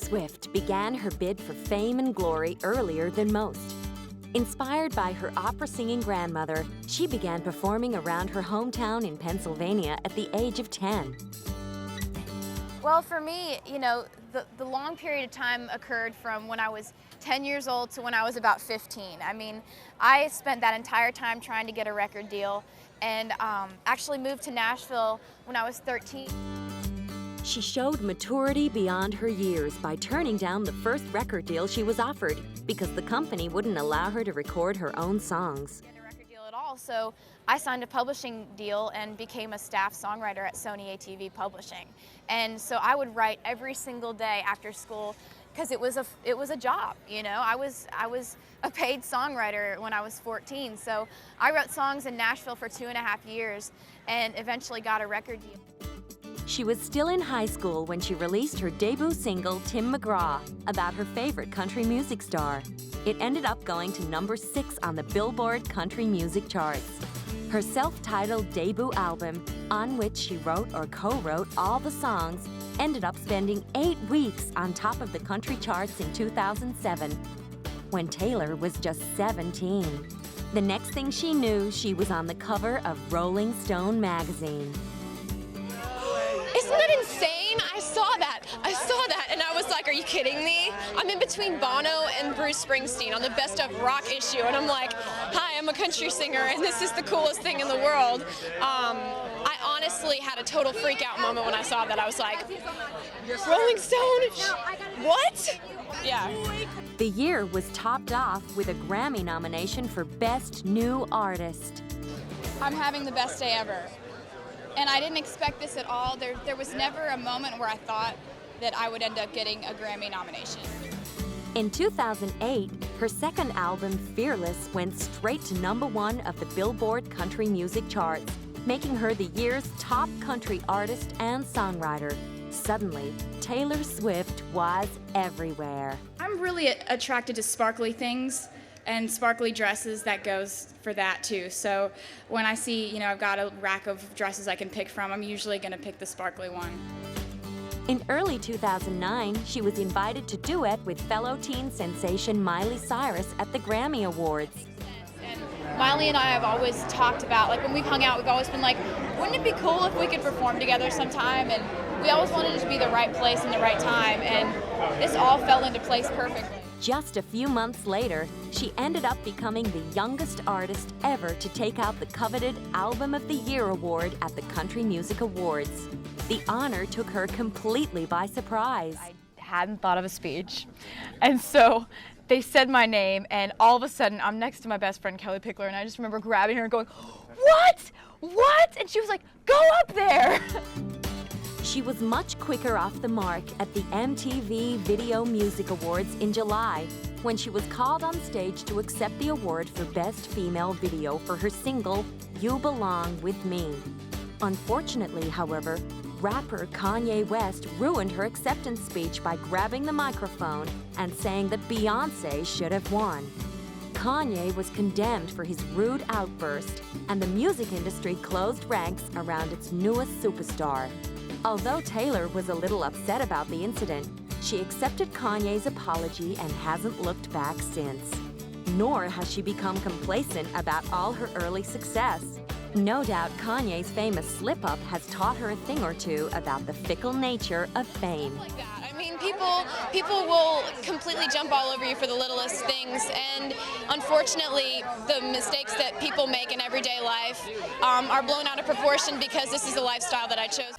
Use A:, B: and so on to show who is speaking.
A: Swift began her bid for fame and glory earlier than most. Inspired by her opera-singing grandmother, she began performing around her hometown in Pennsylvania at the age of 10.
B: Well, for me, you know, the long period of time occurred from when I was 10 years old to when I was about 15. I mean, I spent that entire time trying to get a record deal and actually moved to Nashville when I was 13.
A: She showed maturity beyond her years by turning down the first record deal she was offered because the company wouldn't allow her to record her own songs.
B: Get a record deal at all, so I signed a publishing deal and became a staff songwriter at Sony ATV Publishing. And so I would write every single day after school because it was a job, you know. I was a paid songwriter when I was 14, so I wrote songs in Nashville for 2.5 years and eventually got a record deal.
A: She was still in high school when she released her debut single, Tim McGraw, about her favorite country music star. It ended up going to number 6 on the Billboard country music charts. Her self-titled debut album, on which she wrote or co-wrote all the songs, ended up spending 8 weeks on top of the country charts in 2007, when Taylor was just 17. The next thing she knew, she was on the cover of Rolling Stone magazine.
C: Isn't that insane? I saw that, and I was like, are you kidding me? I'm in between Bono and Bruce Springsteen on the Best of Rock issue, and I'm like, hi, I'm a country singer, and this is the coolest thing in the world. I honestly had a total freak out moment when I saw that. I was like, Rolling Stone? What? Yeah.
A: The year was topped off with a Grammy nomination for Best New Artist.
D: I'm having the best day ever. And I didn't expect this at all. There was never a moment where I thought that I would end up getting a Grammy nomination.
A: In 2008, her second album, Fearless, went straight to number 1 of the Billboard country music charts, making her the year's top country artist and songwriter. Suddenly, Taylor Swift was everywhere.
D: I'm really attracted to sparkly things and sparkly dresses. That goes for that too. So when I see, you know, I've got a rack of dresses I can pick from, I'm usually going to pick the sparkly one.
A: In early 2009, she was invited to duet with fellow teen sensation Miley Cyrus at the Grammy Awards.
D: And Miley and I have always talked about, like when we've hung out, we've always been like, wouldn't it be cool if we could perform together sometime? And we always wanted it to be the right place and the right time, and this all fell into place perfectly.
A: Just a few months later, she ended up becoming the youngest artist ever to take out the coveted Album of the Year award at the Country Music Awards. The honor took her completely by surprise.
E: I hadn't thought of a speech, and so they said my name, and all of a sudden, I'm next to my best friend, Kelly Pickler, and I just remember grabbing her and going, "What? What?" And she was like, "Go up there!"
A: She was much quicker off the mark at the MTV Video Music Awards in July, when she was called on stage to accept the award for Best Female Video for her single, You Belong With Me. Unfortunately, however, rapper Kanye West ruined her acceptance speech by grabbing the microphone and saying that Beyoncé should have won. Kanye was condemned for his rude outburst, and the music industry closed ranks around its newest superstar. Although Taylor was a little upset about the incident, she accepted Kanye's apology and hasn't looked back since. Nor has she become complacent about all her early success. No doubt Kanye's famous slip-up has taught her a thing or two about the fickle nature of fame.
C: Like that. I mean, people will completely jump all over you for the littlest things, and unfortunately, the mistakes that people make in everyday life are blown out of proportion because this is the lifestyle that I chose.